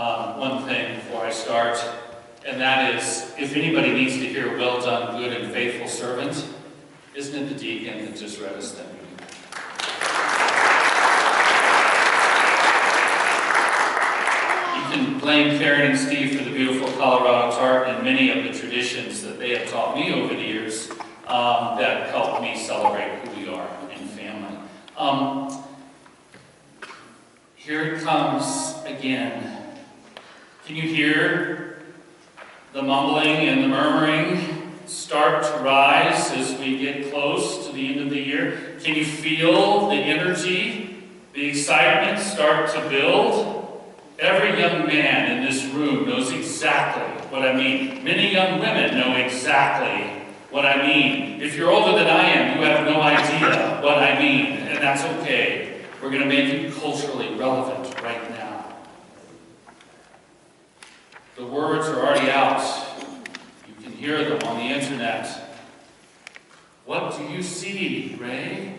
one thing before I start, and that is, if anybody needs to hear, "Well done, good and faithful servant," isn't it the deacon that just read us that reading? You can blame Karen and Steve for the beautiful Colorado tart and many of the traditions that they have taught me over the years that help me celebrate who we are in family. Here it comes again. Can you hear the mumbling and the murmuring start to rise as we get close to the end of the year? Can you feel the energy, the excitement start to build? Every young man in this room knows exactly what I mean. Many young women know exactly what I mean. If you're older than I am, you have no idea what I mean, and that's okay. We're going to make it culturally relevant right now. The words are already out. You can hear them on the internet. What do you see, Ray?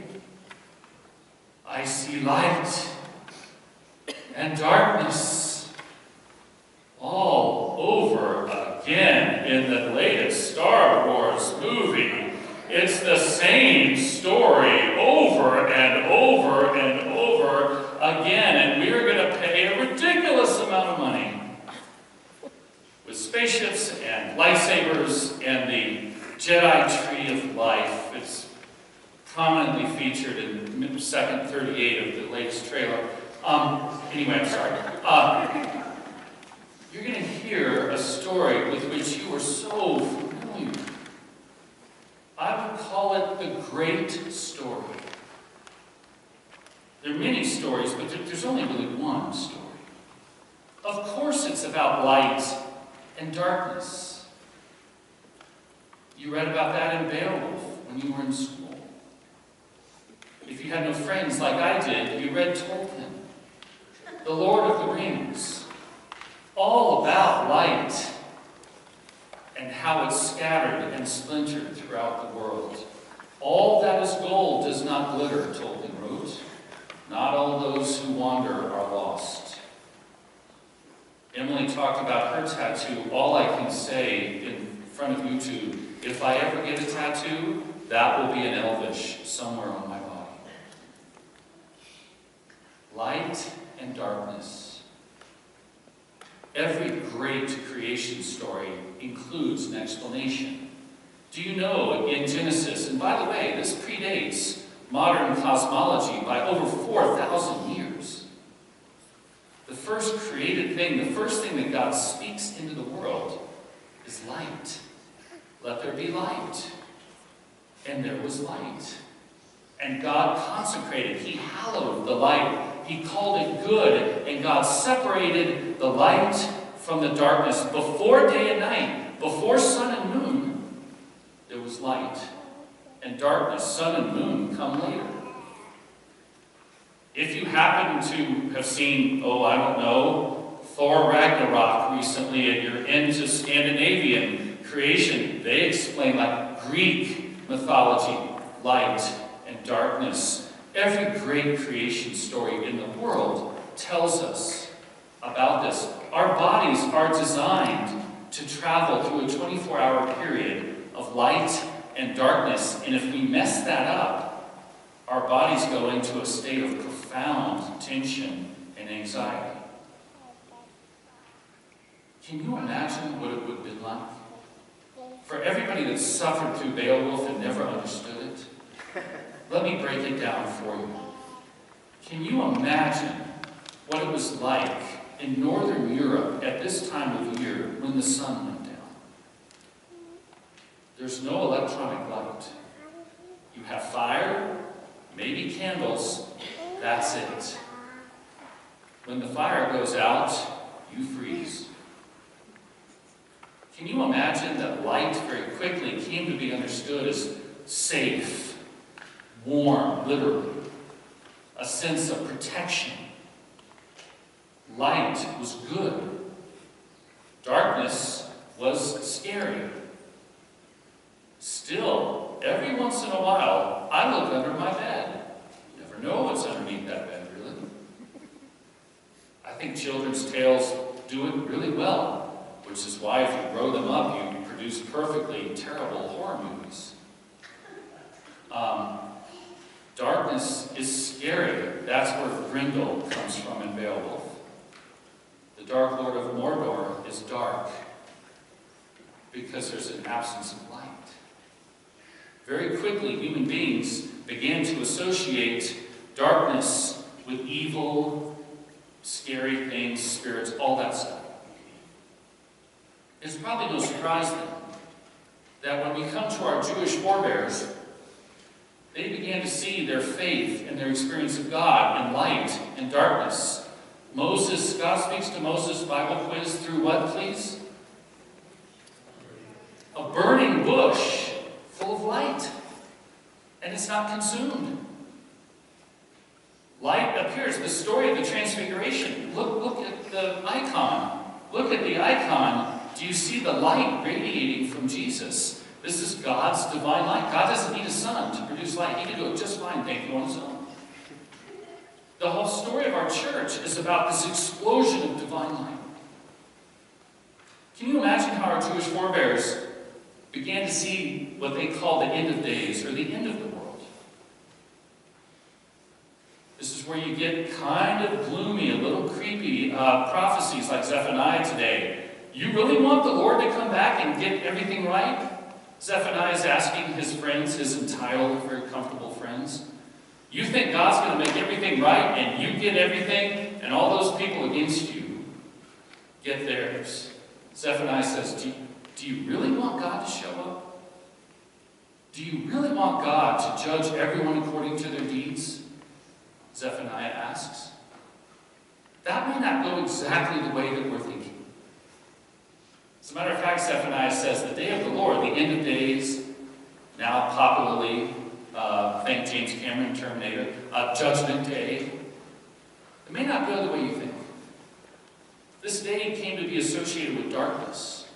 I see light and darkness all over again in the latest Star Wars movie. It's the same story over and over and over again, and we're going to pay a ridiculous amount of money with spaceships and lightsabers and the Jedi Tree of Life. It's prominently featured in second 38 of the latest trailer. Anyway, I'm sorry. You're going to hear a story with which you are so familiar. I would call it the great story. There are many stories, but there's only really one story. Of course it's about light and darkness. You read about that in Beowulf when you were in school. If you had no friends like I did, you read Tolkien, The Lord of the Rings, all about light and how it's scattered and splintered throughout the world. All that is gold does not glitter, Tolkien wrote. Not all those who wander are lost. Emily talked about her tattoo. All I can say in front of you two, if I ever get a tattoo, that will be an Elvish somewhere on my body. Light and darkness. Every great creation story includes an explanation. Do you know in Genesis, and by the way, this predates modern cosmology by over 4,000 years. The first created thing, the first thing that God speaks into the world is light. Let there be light. And there was light. And God consecrated, He hallowed the light. He called it good, and God separated the light from the darkness. Before day and night, before sun and moon, there was light. And darkness, sun and moon, come later. If you happen to have seen, I don't know, Thor Ragnarok recently, and you're into Scandinavian creation, they explain, like Greek mythology, light and darkness. Every great creation story in the world tells us about this. Our bodies are designed to travel through a 24-hour period of light and darkness, and if we mess that up, our bodies go into a state of profound tension and anxiety. Can you imagine what it would have been like for everybody that suffered through Beowulf and never understood it? Let me break it down for you. Can you imagine what it was like in Northern Europe at this time of year when the sun went down? There's no electronic light. You have fire, maybe candles, that's it. When the fire goes out, you freeze. Can you imagine that light very quickly came to be understood as safe, warm, literally, a sense of protection. Light was good. Darkness was scary. Still, every once in a while, I look under my bed. You never know what's underneath that bed, really. I think children's tales do it really well, which is why if you grow them up, you produce perfectly terrible horror movies. Darkness is scary. That's where Grendel comes from in Vail. The Dark Lord of Mordor is dark because there's an absence of light. Very quickly, human beings began to associate darkness with evil, scary things, spirits, all that stuff. It's probably no surprise then that when we come to our Jewish forebears, they began to see their faith and their experience of God in light and darkness. God speaks to Moses, Bible quiz, through what, please? A burning bush full of light. And it's not consumed. Light appears. The story of the Transfiguration. Look at the icon. Look at the icon. Do you see the light radiating from Jesus? This is God's divine light. God doesn't need a sun to produce light. He can do it just fine, thank you, on his own. The whole story of our church is about this explosion of divine light. Can you imagine how our Jewish forebears began to see what they call the end of days, or the end of the world? This is where you get kind of gloomy, a little creepy prophecies like Zephaniah today. You really want the Lord to come back and get everything right? Zephaniah is asking his friends, his entitled, very comfortable friends, you think God's going to make everything right and you get everything and all those people against you get theirs. Zephaniah says, do you really want God to show up? Do you really want God to judge everyone according to their deeds? Zephaniah asks. That may not go exactly the way that we're thinking. As a matter of fact, Zephaniah says the day of the Lord, the end of days, now popularly, thank James Cameron, Terminator, Judgment Day. It may not go the way you think. This day came to be associated with darkness.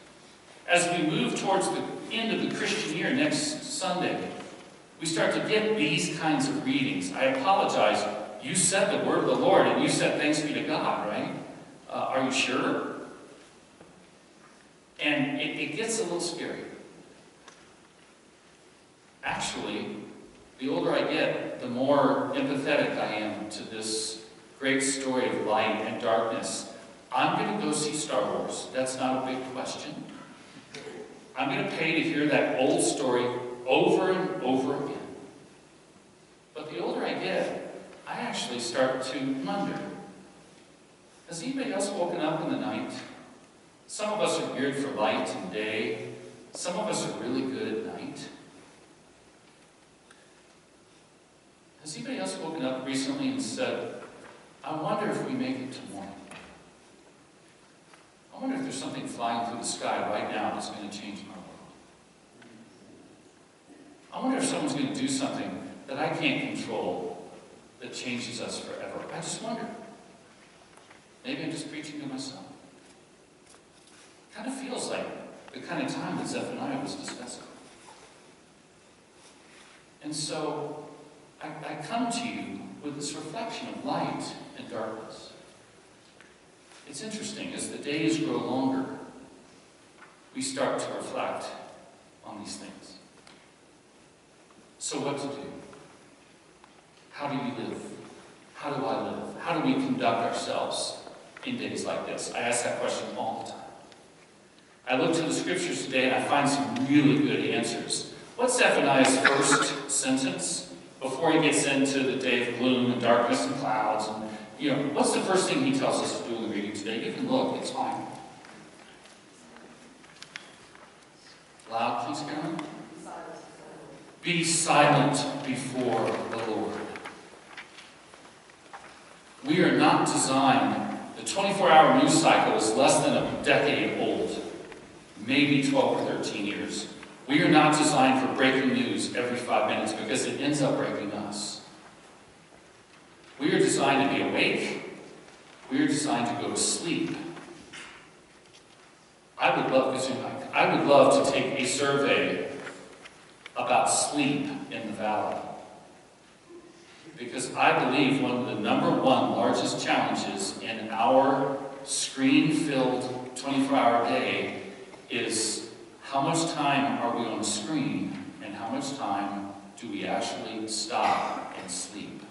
As we move towards the end of the Christian year next Sunday, we start to get these kinds of readings. I apologize. You said the word of the Lord, and you said thanks be to God, right? Are you sure? And it gets a little scary. Actually, the older I get, the more empathetic I am to this great story of light and darkness. I'm going to go see Star Wars. That's not a big question. I'm going to pay to hear that old story over and over again. But the older I get, I actually start to wonder, has anybody else woken up in the night? Some of us are geared for light and day. Some of us are really good at night. Has anybody else woken up recently and said, I wonder if we make it to morning? I wonder if there's something flying through the sky right now that's going to change my world. I wonder if someone's going to do something that I can't control that changes us forever. I just wonder. Maybe I'm just preaching to myself. It kind of feels like the kind of time that Zephaniah was discussing. And so I come to you with this reflection of light and darkness. It's interesting, as the days grow longer, we start to reflect on these things. So what to do? How do we live? How do I live? How do we conduct ourselves in days like this? I ask that question all the time. I look to the scriptures today and I find some really good answers. What's Zephaniah's first sentence before he gets into the day of gloom and darkness and clouds? And, what's the first thing he tells us to do in the reading today? You can look, it's fine. Loud, please, Karen. Be silent before the Lord. We are not designed, the 24-hour news cycle is less than a decade old, maybe 12 or 13 years. We are not designed for breaking news every 5 minutes because it ends up breaking us. We are designed to be awake. We are designed to go to sleep. I would love to take a survey about sleep in the valley. Because I believe one of the number one largest challenges in our screen-filled 24-hour day is how much time are we on the screen and how much time do we actually stop and sleep?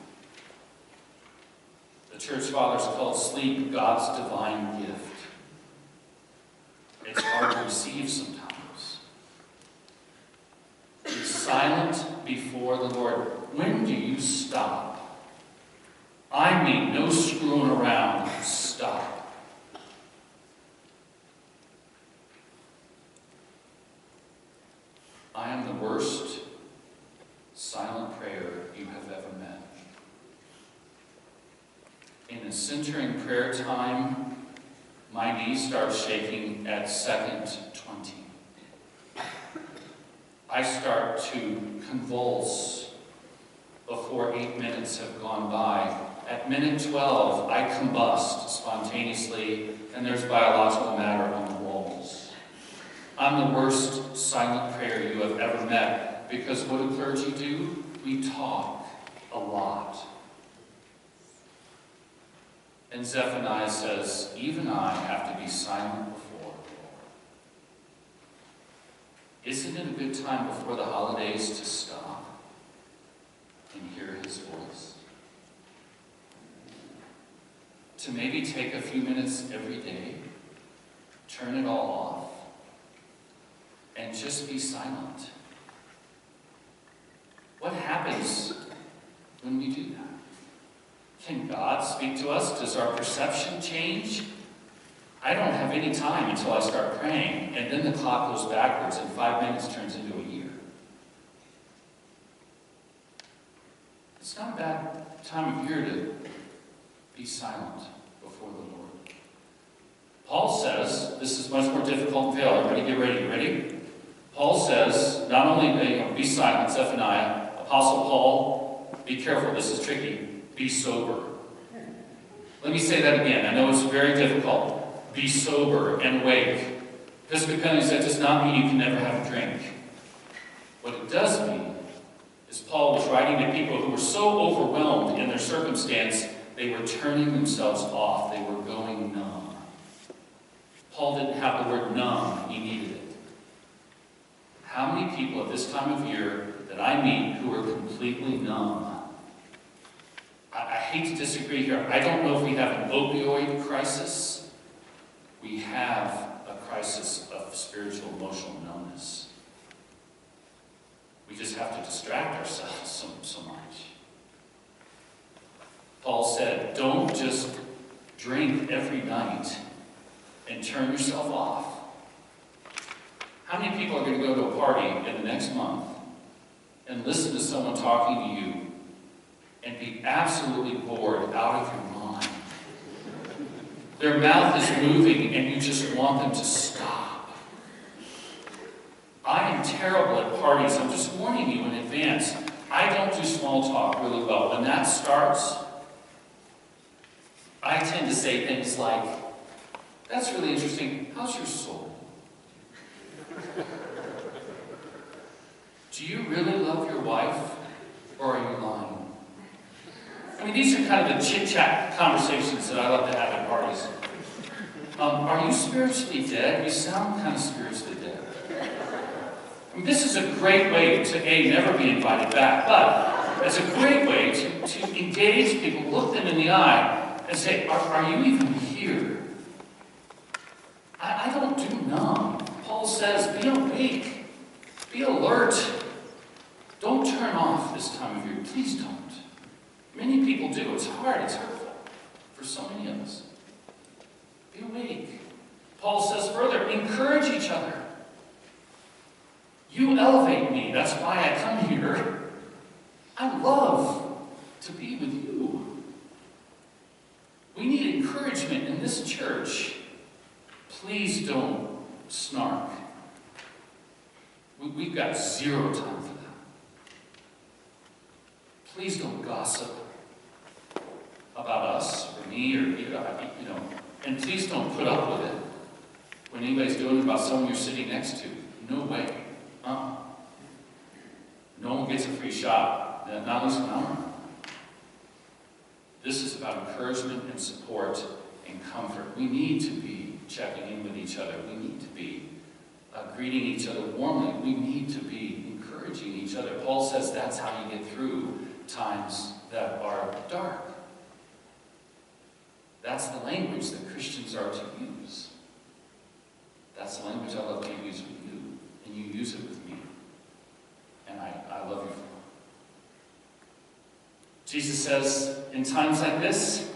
The Church Fathers called sleep God's divine gift. It's hard to receive sometimes. Be silent before the Lord. When do you stop? I mean, no screwing around. Stop. I am the worst silent prayer you have ever met. In a centering prayer time, my knees start shaking at second 20. I start to convulse before 8 minutes have gone by. At minute 12, I combust spontaneously, and there's biological matter on the walls. I'm the worst silent prayer you have ever met, because what do clergy do? We talk a lot. And Zephaniah says, even I have to be silent before the Lord. Isn't it a good time before the holidays to stop and hear his voice? To maybe take a few minutes every day, turn it all off, and just be silent. What happens when we do that? Can God speak to us? Does our perception change? I don't have any time until I start praying, and then the clock goes backwards, and 5 minutes turns into a year. It's not a bad time of year to be silent before the Lord. Paul says, this is much more difficult in Vail. Everybody get ready. Ready? Paul says, not only be silent, Zephaniah, Apostle Paul, be careful, this is tricky. Be sober. Let me say that again. I know it's very difficult. Be sober and awake. Episcopal said does not mean you can never have a drink. What it does mean is Paul was writing to people who were so overwhelmed in their circumstance, they were turning themselves off. They were going numb. Paul didn't have the word numb. He needed it. How many people at this time of year that I meet who are completely numb? I hate to disagree here. I don't know if we have an opioid crisis. We have a crisis of spiritual emotional numbness. We just have to distract ourselves so much. Paul said, don't just drink every night and turn yourself off. How many people are going to go to a party in the next month and listen to someone talking to you and be absolutely bored out of your mind? Their mouth is moving and you just want them to stop. I am terrible at parties. I'm just warning you in advance. I don't do small talk really well. When that starts, I tend to say things like, that's really interesting. How's your soul? Do you really love your wife, or are you lying? I mean, these are kind of the chit-chat conversations that I love to have at parties. Are you spiritually dead? You sound kind of spiritually dead. I mean, this is a great way to, A, never be invited back, but it's a great way to engage people, look them in the eye, and say, are you even here? I don't do numb. Paul says, be awake. Be alert. Don't turn off this time of year. Please don't. Many people do. It's hard. It's hurtful for so many of us. Be awake. Paul says further, encourage each other. You elevate me. That's why I come here. I love to be with you. We need encouragement in this church. Please don't snark. We've got zero time for that. Please don't gossip about us or me or you, and please don't put up with it when anybody's doing it about someone you're sitting next to. No way. No one gets a free shot. Not unless I'm. This is about encouragement and support and comfort. We need to be checking in with each other. We need to be greeting each other warmly. We need to be encouraging each other. Paul says that's how you get through times that are dark. That's the language that Christians are to use. That's the language I love to use with you, and you use it with me. And I love you for it. Jesus says, in times like this,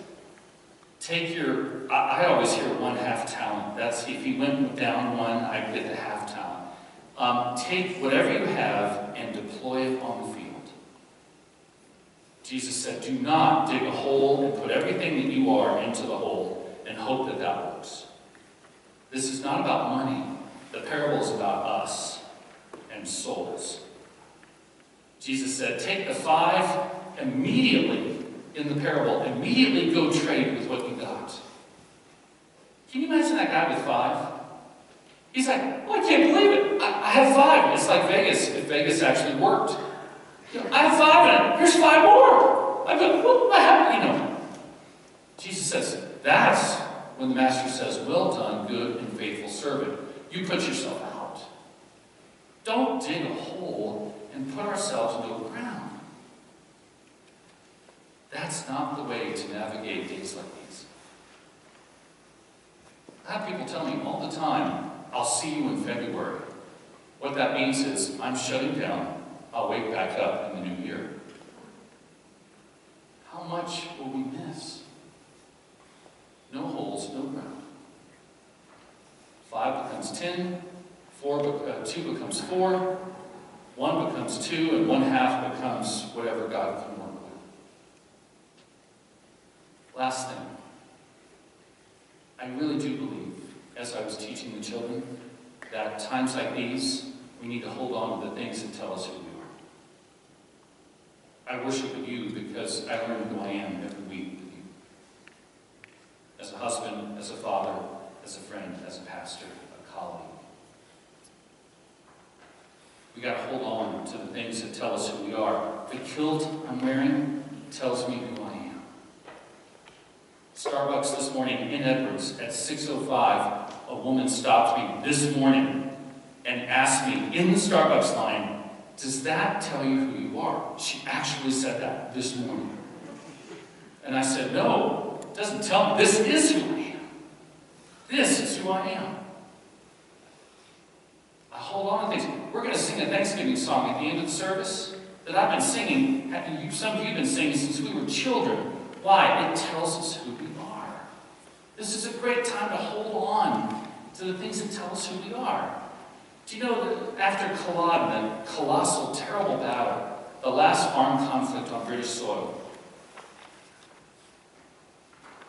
take your, I always hear 1/2 talent. That's if he went down one, I get the 1/2 talent. Take whatever you have and deploy it on the field. Jesus said, do not dig a hole and put everything that you are into the hole and hope that that works. This is not about money. The parable is about us and souls. Jesus said, take the 5 immediately in the parable. Immediately go trade with what you got. Can you imagine that guy with 5? He's like, oh, I can't believe it. I have 5. It's like Vegas, if Vegas actually worked. You know, I have 5 and here's 5 more. I go, well, I have, you know. Jesus says, that's when the master says, well done, good and faithful servant. You put yourself out. Don't dig a hole and put ourselves into the ground. That's not the way to navigate days like these. I have people tell me all the time, I'll see you in February. What that means is, I'm shutting down. I'll wake back up in the new year. How much will we miss? No holes, no ground. 5 becomes 10, 2 becomes 4, 1 becomes 2, and 1/2 becomes whatever God can work with. Last thing. I really do believe, as I was teaching the children, that times like these, we need to hold on to the things that tell us who we are. I worship with you because I learn who I am every week with you. As a husband, as a father, as a friend, as a pastor, a colleague. We got to hold on to the things that tell us who we are. The kilt I'm wearing tells me who I am. Starbucks this morning in Edwards at 6:05, a woman stopped me this morning and asked me in the Starbucks line, does that tell you who you are? She actually said that this morning. And I said, no, it doesn't tell me. This is who I am. This is who I am. I hold on to things. We're going to sing a Thanksgiving song at the end of the service that I've been singing, some of you have been singing since we were children. Why? It tells us who we are. This is a great time to hold on to the things that tell us who we are. Do you know that after Culloden, the colossal, terrible battle, the last armed conflict on British soil,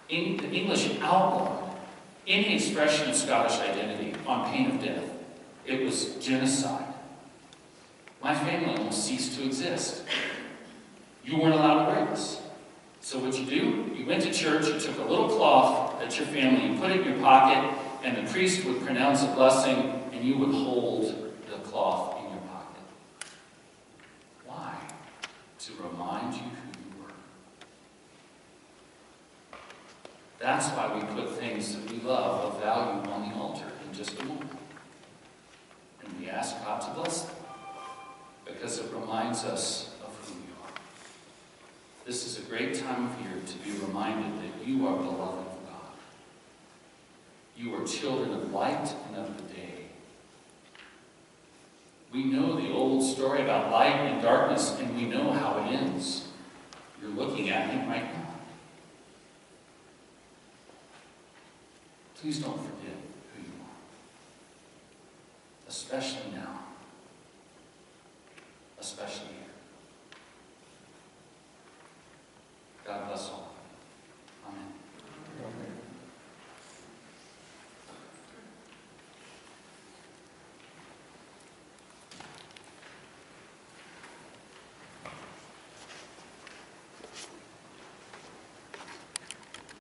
the English outlawed any expression of Scottish identity on pain of death. It was genocide. My family almost ceased to exist. You weren't allowed to wear this. So what you do, you went to church, you took a little cloth that your family, you put it in your pocket, and the priest would pronounce a blessing, and you would hold the cloth in your pocket. Why? To remind you who you were. That's why we put things that we love of value on the altar in just a moment. And we ask God to bless them, because it reminds us of who we are. This is a great time of year to be reminded that you are beloved of God. You are children of light and of the day. We know the old story about light and darkness, and we know how it ends. You're looking at him right now. Please don't forget who you are. Especially now. Especially here.